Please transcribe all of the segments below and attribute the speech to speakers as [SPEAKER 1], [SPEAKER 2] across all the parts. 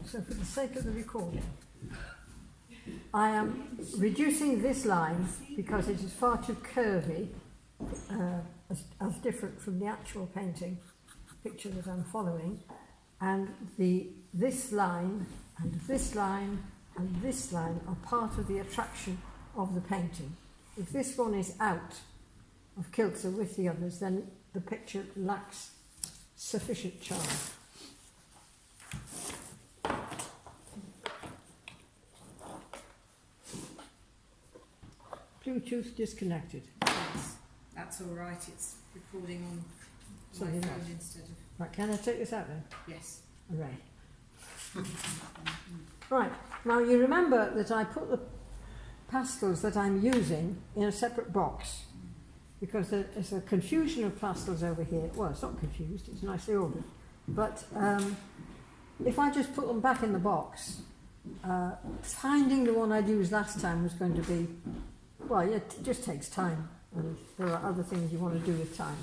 [SPEAKER 1] So for the sake of the recording, I am reducing this line because it is far too curvy, as different from the actual painting picture that I'm following, and this line and this line and this line are part of the attraction of the painting. If this one is out of kilter with the others, then the picture lacks sufficient charm. Bluetooth disconnected.
[SPEAKER 2] Yes, that's all right. It's recording on my phone instead of...
[SPEAKER 1] Right, can I take this out then?
[SPEAKER 2] Yes.
[SPEAKER 1] Hooray. Right, now you remember that I put the pastels that I'm using in a separate box because there's a confusion of pastels over here. Well, it's not confused, it's nicely ordered. But if I just put them back in the box, finding the one I'd used last time was going to be, well, it just takes time, and there are other things you want to do with time.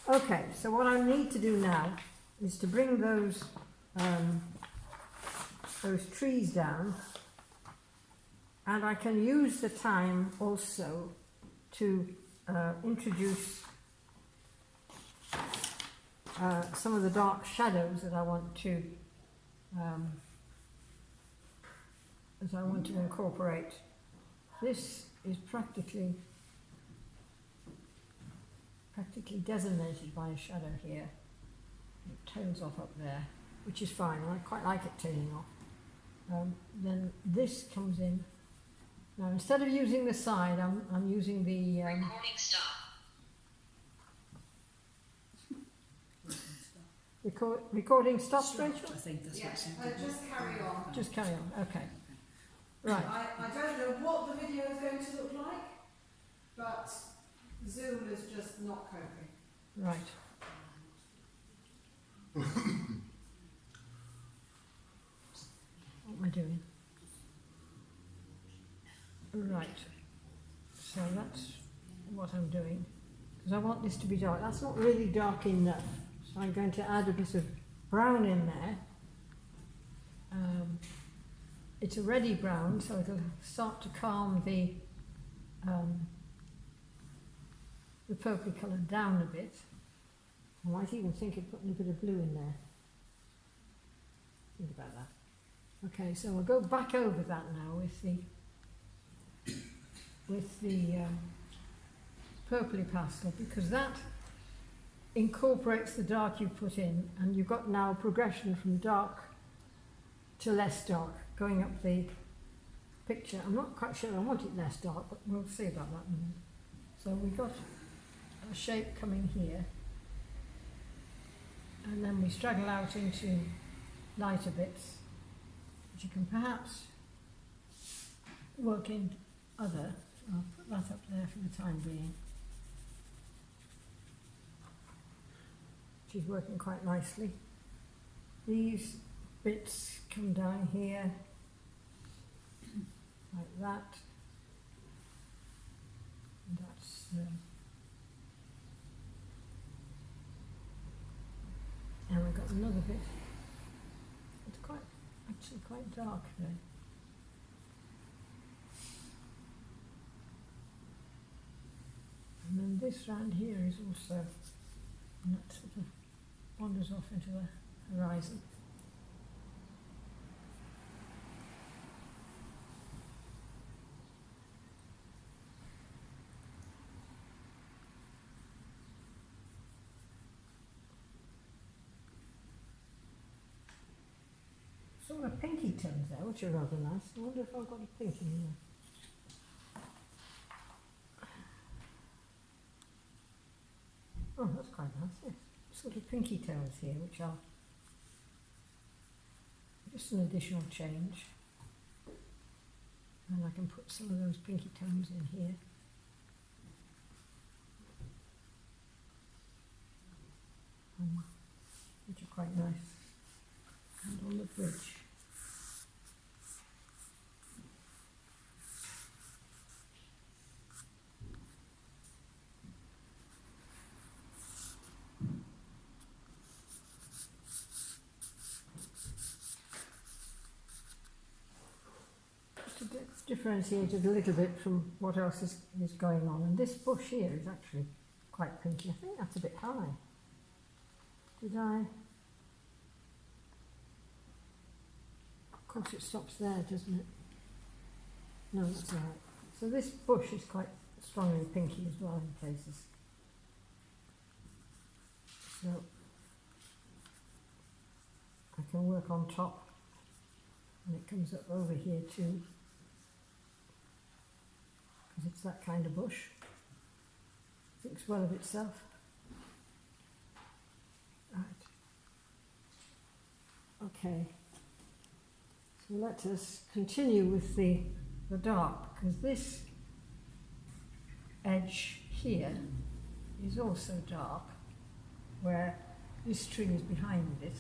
[SPEAKER 1] Okay, so what I need to do now is to bring those trees down, and I can use the time also to introduce some of the dark shadows that I want to incorporate. This is practically designated by a shadow here. It tails off up there, which is fine. I quite like it tailing off. Then this comes in. Now instead of using the side, I'm using the
[SPEAKER 3] recording stop.
[SPEAKER 1] Recording stops, Rachel?
[SPEAKER 2] I think that's what she did.
[SPEAKER 4] Just carry on.
[SPEAKER 1] Just carry on, okay. Right.
[SPEAKER 4] I don't know what the video is going to look like, but Zoom is just not coping.
[SPEAKER 1] Right. What am I doing? Right. So that's what I'm doing. Because I want this to be dark. That's not really dark enough. So I'm going to add a bit of brown in there. It's already brown, so it'll start to calm the purpley colour down a bit. I might even think of putting a bit of blue in there. Think about that. Okay, so I'll go back over that now with the purpley pastel, because that incorporates the dark you put in, and you've got now a progression from dark to less dark going up the picture. I'm not quite sure I want it less dark, but we'll see about that in a minute. So we've got a shape coming here, and then we straggle out into lighter bits, which you can perhaps work in other. I'll put that up there for the time being. She's working quite nicely. These bits come down here, like that. And that's and we've got another bit. It's actually quite dark there. And then this round here is also, and that sort of wanders off into the horizon. Sort of pinky tones there, which are rather nice. I wonder if I've got a pink in there. Oh, that's quite nice, yes. Sort of pinky tones here, which are just an additional change. And I can put some of those pinky tones in here. Which are quite nice. And on the bridge. differentiated a little bit from what else is going on. And this bush here is actually quite pinky. I think that's a bit high. Did I? Of course it stops there, doesn't it? No, that's all right. So this bush is quite strongly pinky as well in places. So I can work on top, and it comes up over here too, because it's that kind of bush. Thinks well of itself. Right. Okay. So let us continue with the dark, because this edge here is also dark, where this tree is behind it.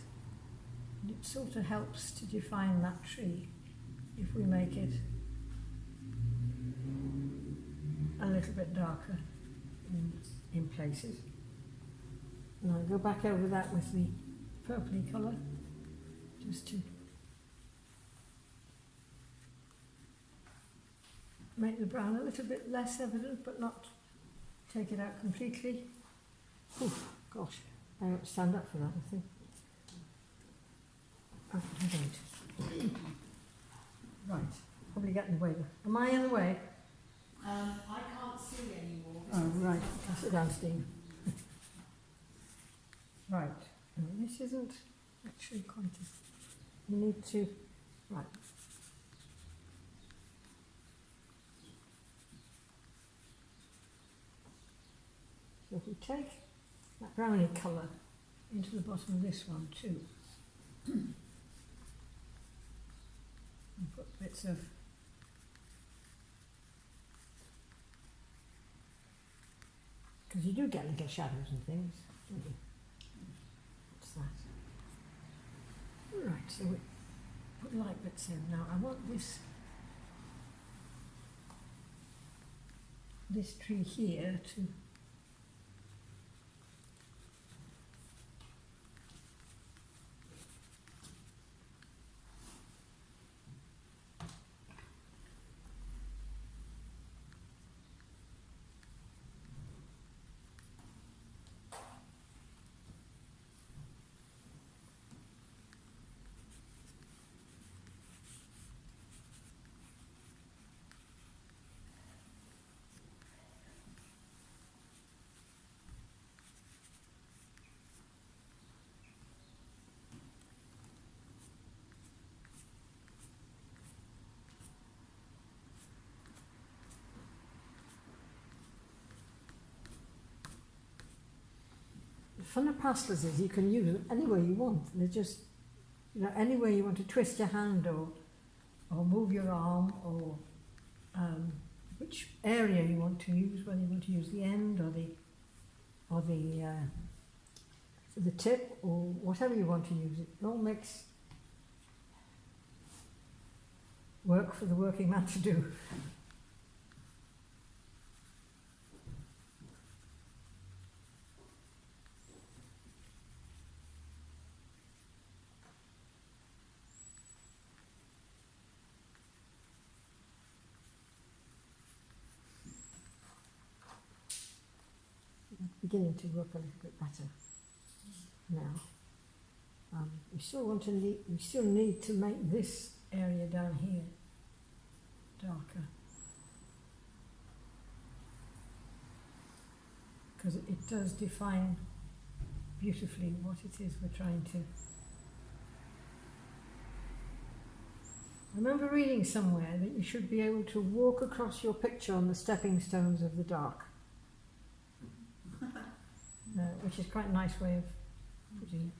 [SPEAKER 1] And it sort of helps to define that tree if we make it a little bit darker in places. And I'll go back over that with the purpley colour, just to make the brown a little bit less evident, but not take it out completely. Oh, gosh, I won't stand up for that, I think. Oh, I don't. Right, probably getting in the way. Am I in the way?
[SPEAKER 2] I can't see anymore.
[SPEAKER 1] Oh, right. I'll sit down, Steve. Right. No, this isn't actually quite a... You need to... Right. So if we take that browny colour into the bottom of this one too, and put bits of because you do get little shadows and things, don't you? What's that? Right, so we put light bits in. Now I want this tree here to the fun of pastels is you can use them any way you want. They're just, any way you want to twist your hand or move your arm, or which area you want to use, whether you want to use the end or the tip, or whatever you want to use. It all makes work for the working man to do. Beginning to work a little bit better now. We still need to make this area down here darker, because it does define beautifully what it is we're trying to. I remember reading somewhere that you should be able to walk across your picture on the stepping stones of the dark. Which is quite a nice way of putting it.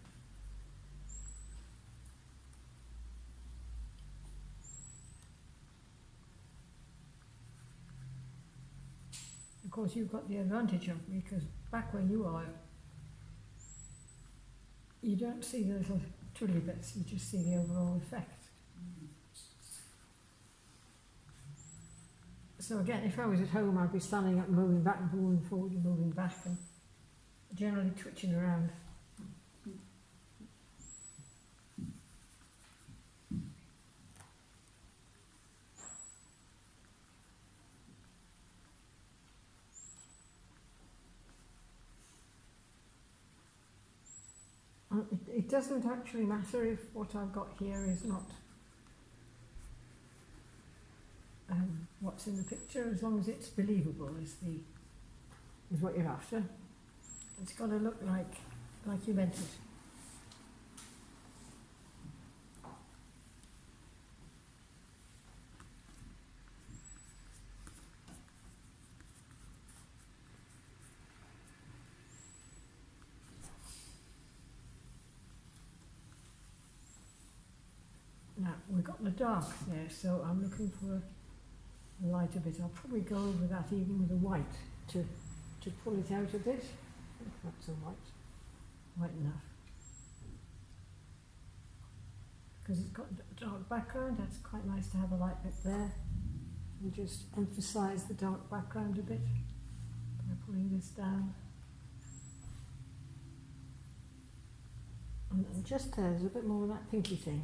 [SPEAKER 1] Of course, you've got the advantage of me, because back where you are, you don't see the little twiddly bits, you just see the overall effect. So again, if I was at home, I'd be standing up and moving back and moving forward and moving back, and generally twitching around. it doesn't actually matter if what I've got here is not what's in the picture, as long as it's believable is what you're after. It's got to look like you meant it. Now, we've got the dark there, so I'm looking for a lighter bit. I'll probably go over that even with a white to pull it out a bit. If that's a white enough. Because it's got a dark background, that's quite nice to have a light bit there. And just emphasise the dark background a bit by pulling this down. And just there's a bit more of that pinky thing.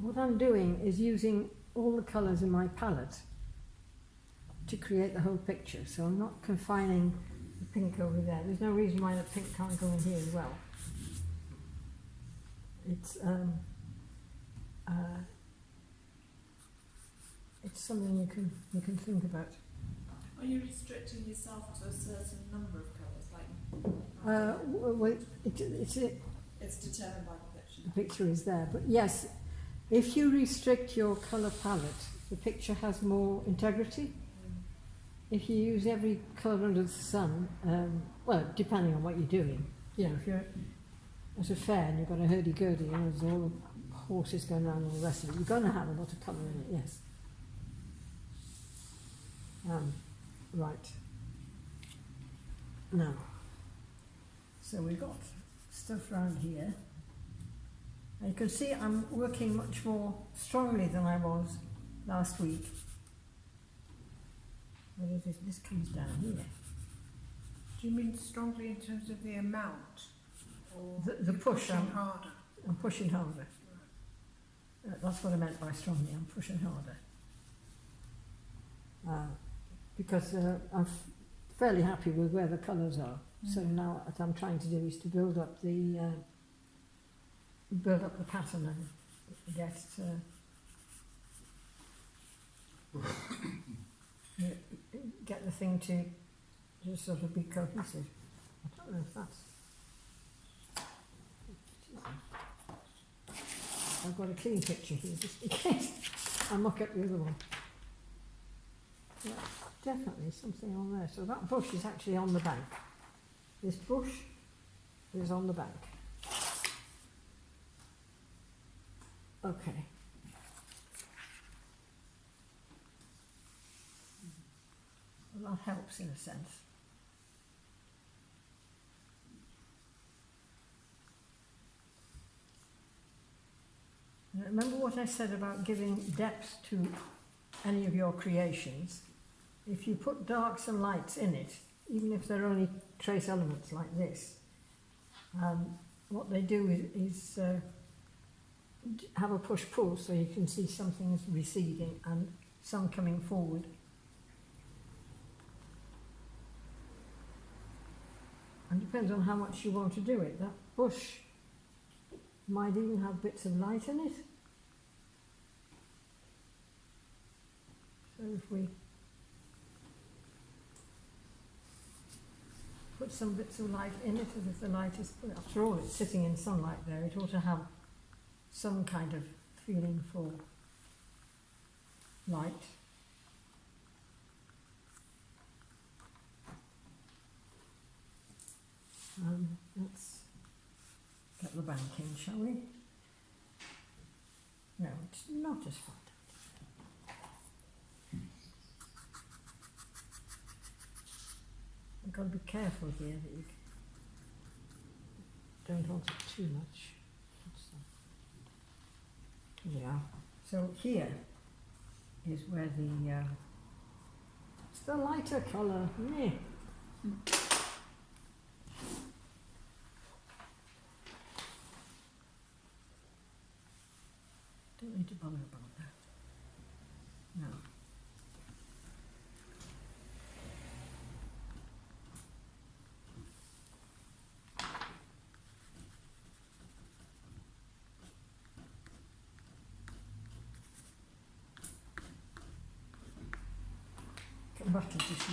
[SPEAKER 1] What I'm doing is using all the colours in my palette to create the whole picture. So I'm not confining the pink over there. There's no reason why the pink can't go in here as well. It's something you can think about.
[SPEAKER 3] Are you restricting yourself to a certain number of colours?
[SPEAKER 1] Well,
[SPEAKER 3] It's determined by the picture.
[SPEAKER 1] the picture is there, but yes, if you restrict your colour palette, the picture has more integrity. If you use every colour under the sun, well, depending on what you're doing, you know, if you're at a fair and you've got a hurdy-gurdy and there's all the horses going around and all the rest of it, you're going to have a lot of colour in it, yes. Right. Now, so we've got stuff around here. And you can see I'm working much more strongly than I was last week. Whether this comes down here.
[SPEAKER 5] Do you mean strongly in terms of the amount? Or
[SPEAKER 1] The push,
[SPEAKER 5] pushing harder?
[SPEAKER 1] I'm pushing harder. That's what I meant by strongly, I'm pushing harder. Because I'm fairly happy with where the colours are. So now what I'm trying to do is to build up the pattern and get the thing to just sort of be cohesive. I don't know if that's... I've got a clean picture here just in case I muck up the other one. Yeah, definitely something on there. So that bush is actually on the bank. This bush is on the bank. Okay. Well, that helps in a sense. Now, remember what I said about giving depth to any of your creations? If you put darks and lights in it, even if they're only trace elements like this, what they do is have a push-pull, so you can see some things receding and some coming forward. And depends on how much you want to do it. That bush might even have bits of light in it. So if we put some bits of light in it, as if the light is, after all, it's sitting in sunlight there, it ought to have some kind of feeling for light. Let's get the bank in, shall we? No, it's not as far. You've got to be careful here that you don't want it too much. Here we are. So here is where it's the lighter colour. Yeah. Don't need to bother about that. No. rattle to see.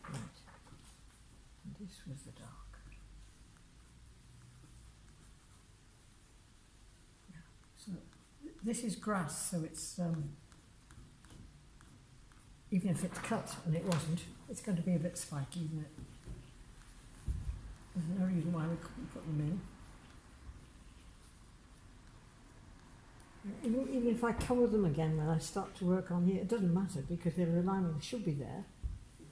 [SPEAKER 1] Right. And this was the dark. Yeah. So this is grass, so it's even if it's cut and it wasn't, it's going to be a bit spiky, isn't it? There's no reason why we couldn't put them in. Even if I cover them again when I start to work on here, it doesn't matter because they're alignment should be there,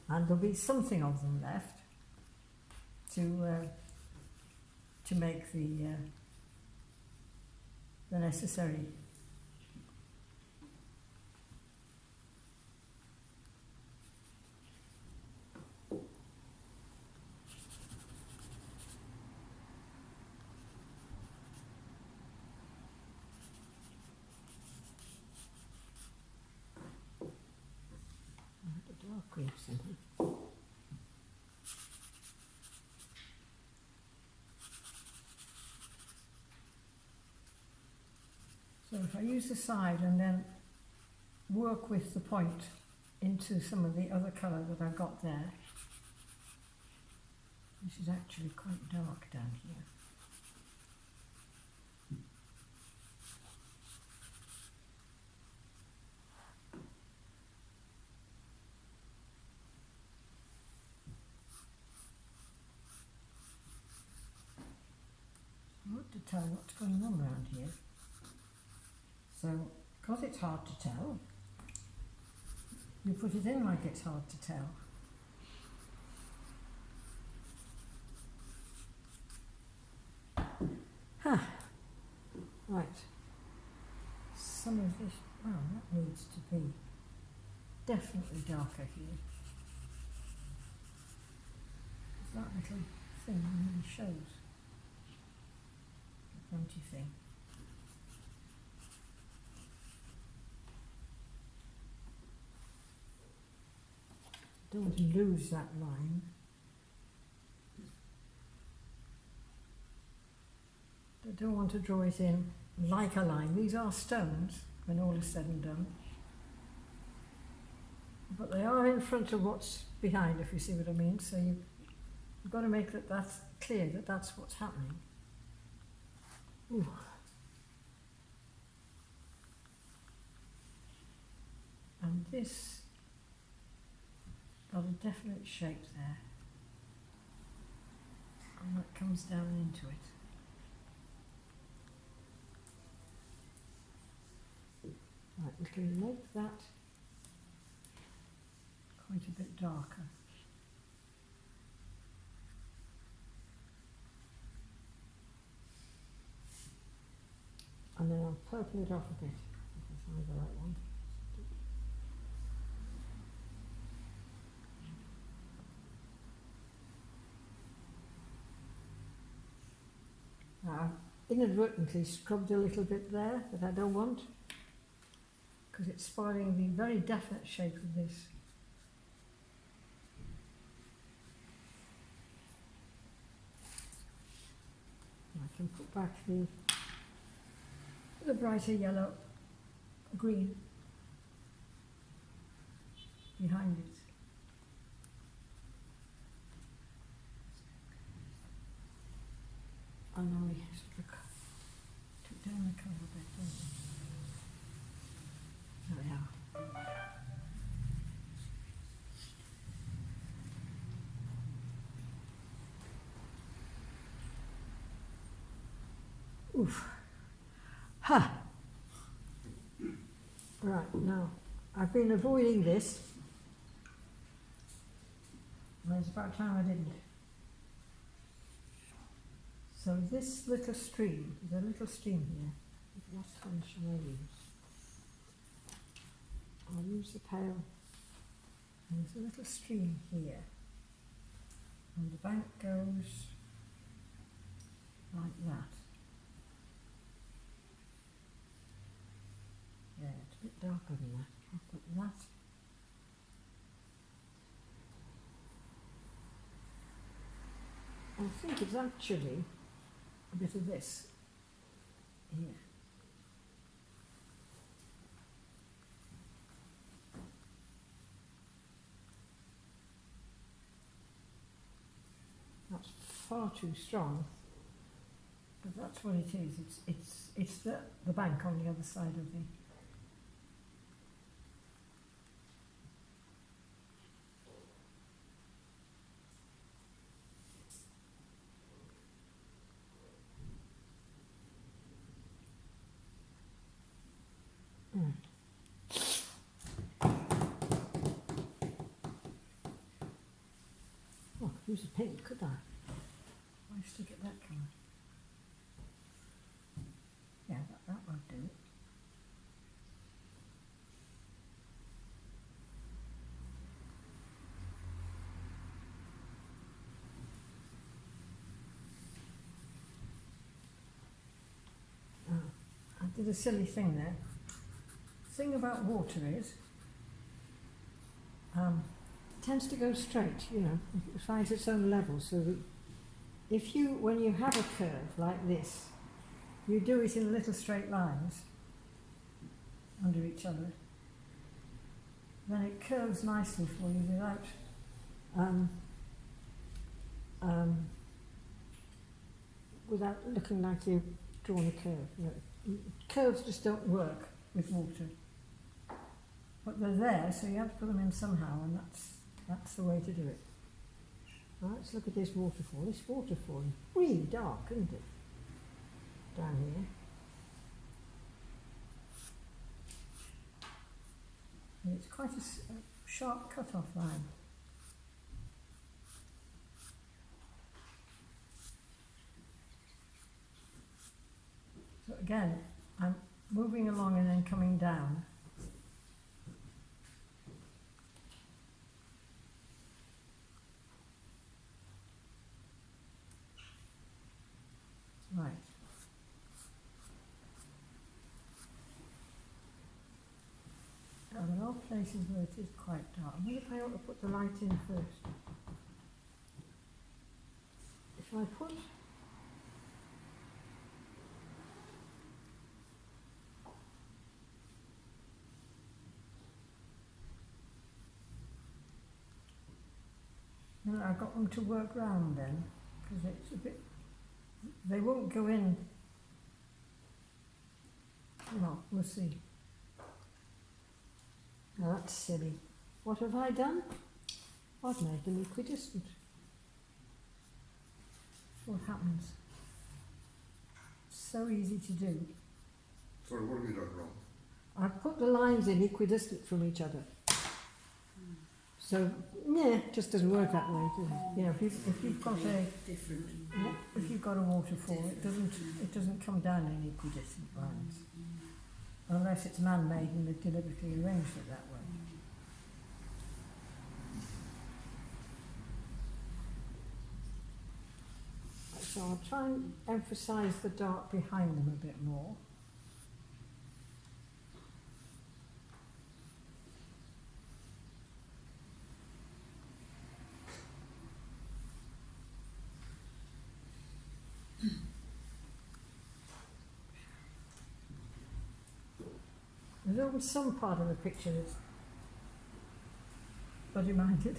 [SPEAKER 1] and there'll be something of them left to make the necessary. Dark green something. So if I use the side and then work with the point into some of the other colour that I've got there, this is actually quite dark down here. Hard to tell what's going on around here. So, because it's hard to tell, you put it in like it's hard to tell. Huh. Right. Some of this, well, that needs to be definitely darker here. That little thing really shows. Pointy thing. Don't want to lose that line. I don't want to draw it in like a line. These are stones when all is said and done. But they are in front of what's behind, if you see what I mean. So you've got to make that that's clear that that's what's happening. Ooh. And this got a definite shape there, and that comes down into it. Right, we can make that quite a bit darker. And then I'll purple it off a bit, if I find the right one. Now, I've inadvertently scrubbed a little bit there that I don't want, because it's spoiling the very definite shape of this. I can put back the brighter yellow, green behind it. And now we sort of took down the colour a bit, didn't we? There we are. Oof. Ha! Right, now, I've been avoiding this. Well, it's about time I didn't. So this little stream, there's a little stream here. What one shall I use? I'll use the pale. And there's a little stream here. And the bank goes like that. Yeah, it's a bit darker than that. I'll put that. I think it's actually a bit of this here. far too strong. But that's what it is. It's the bank on the other side of the. Oh, I could use a paint, could I? Why stick it that colour? Yeah, that won't do it. Oh, I did a silly thing there. The thing about water is, it tends to go straight, you know, it finds its own level, so that if you, when you have a curve like this, you do it in little straight lines under each other, then it curves nicely for you without without looking like you've drawn a curve. You know, curves just don't work with water. But they're there, so you have to put them in somehow, and that's the way to do it. Right, let's look at this waterfall. This waterfall is really dark, isn't it? Down here. And it's quite a sharp cut-off line. So again, I'm moving along and then coming down. Right. Now, there are places where it is quite dark. I wonder if I ought to put the light in first. If I put no, I've got them to work round then, because it's a bit. They won't go in. Well, we'll see. Now that's silly. What have I done? I've made them equidistant. That's what happens. So easy to do.
[SPEAKER 6] Sorry, what have you done wrong?
[SPEAKER 1] I've put the lines in equidistant from each other. So, yeah, it just doesn't work that way, does it? You know, if you've got a
[SPEAKER 2] different.
[SPEAKER 1] if you've got a waterfall, it doesn't come down in equidistant lines, unless it's man-made and they've deliberately arranged it that way. So I'll try and emphasise the dark behind them a bit more. There's always some part of the picture that's body-minded.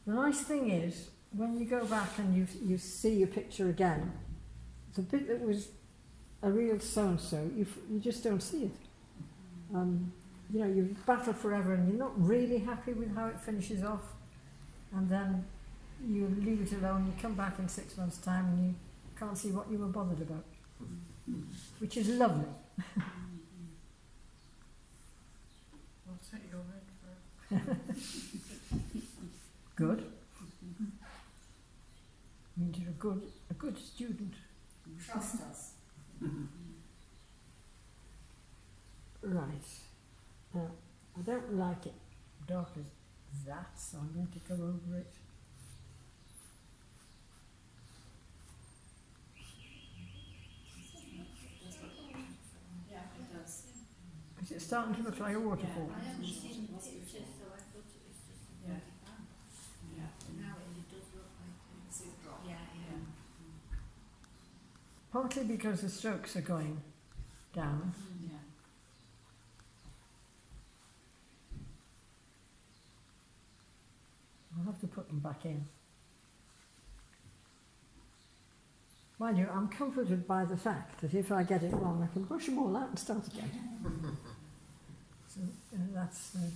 [SPEAKER 1] The nice thing is, when you go back and you see your picture again, the bit that was a real so-and-so, you just don't see it. You know, you battle forever and you're not really happy with how it finishes off, and then you leave it alone, you come back in 6 months' time and you can't see what you were bothered about. Which is lovely.
[SPEAKER 5] I'll take your word for it.
[SPEAKER 1] Good. Means you're a good student.
[SPEAKER 2] Trust us.
[SPEAKER 1] Right. Now, I don't like it dark as that, so I'm going to go over it.
[SPEAKER 2] Yeah, it does.
[SPEAKER 1] Is it starting to look like a waterfall?
[SPEAKER 7] I haven't seen pictures, so I thought it was just a
[SPEAKER 2] Yeah.
[SPEAKER 7] bad.
[SPEAKER 2] Yeah.
[SPEAKER 7] Now it does look like
[SPEAKER 2] See the drop.
[SPEAKER 7] yeah.
[SPEAKER 1] Partly because the strokes are going down.
[SPEAKER 2] Yeah.
[SPEAKER 1] I'll have have to put them back in. Mind you, I'm comforted by the fact that if I get it wrong, I can brush them all out and start again. So that's... and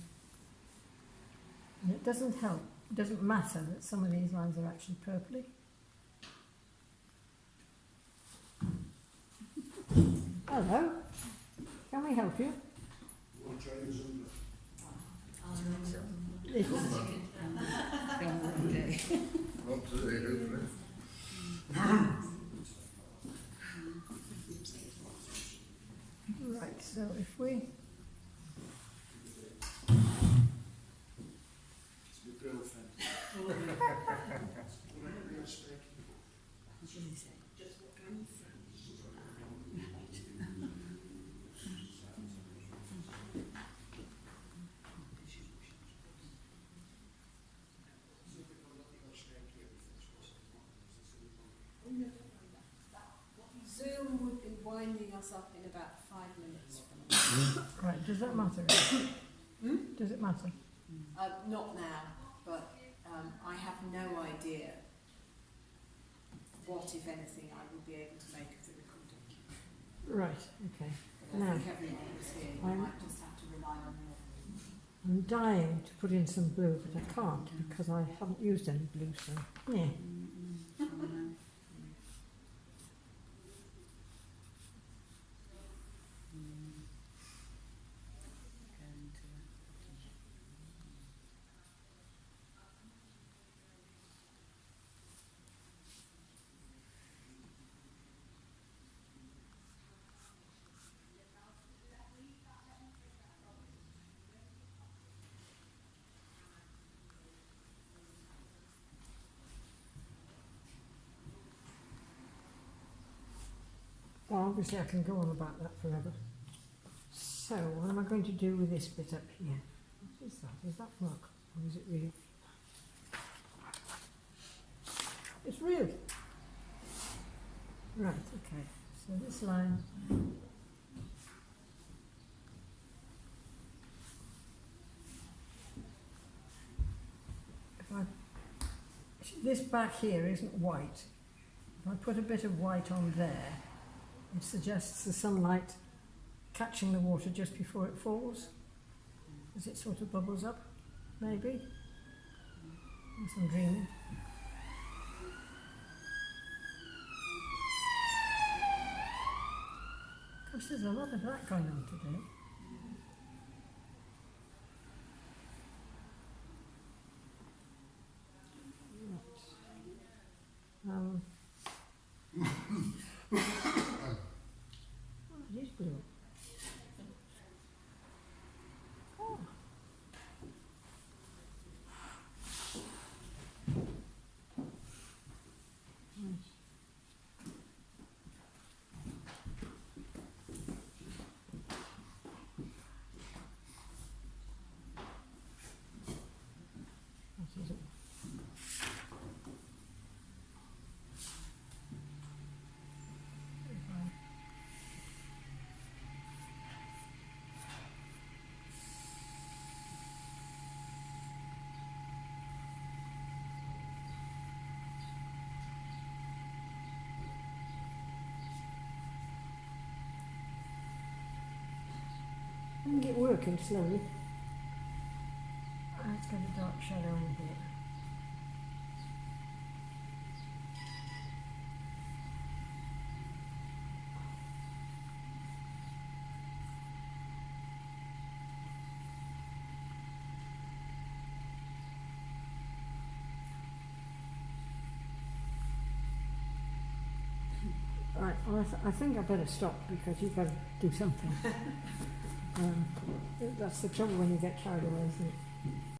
[SPEAKER 1] it doesn't help, it doesn't matter that some of these lines are actually purpley. Hello, can we help you?
[SPEAKER 6] One Chinese and
[SPEAKER 1] It's,
[SPEAKER 6] not today, hopefully.
[SPEAKER 1] right, so if we...
[SPEAKER 2] Zoom would be winding us up in about 5 minutes from now.
[SPEAKER 1] Right, does that matter? Does it matter?
[SPEAKER 2] Not now, but I have no idea what, if anything, I will be able to make of the recording.
[SPEAKER 1] Right, okay.
[SPEAKER 2] But I
[SPEAKER 1] Now,
[SPEAKER 2] think everyone was here. You
[SPEAKER 1] I'm-
[SPEAKER 2] might just have to rely on your...
[SPEAKER 1] I'm dying to put in some blue, but I can't because I haven't used any blue, so yeah. Well, obviously I can go on about that forever. So, what am I going to do with this bit up here? What is that? Is that rock? Or is it real? It's real. Right, okay. So this line... If I... This back here isn't white. If I put a bit of white on there, it suggests the sunlight catching the water just before it falls, as it sort of bubbles up, maybe. Unless I'm dreaming. Gosh, there's a lot of that going on today. Oh, it is blue. Oh. Right. That is it. I think it working slowly. Let's get a dark shadow in here. Right, well, I think I better stop because you've got to do something. That's the trouble when you get carried away, isn't it?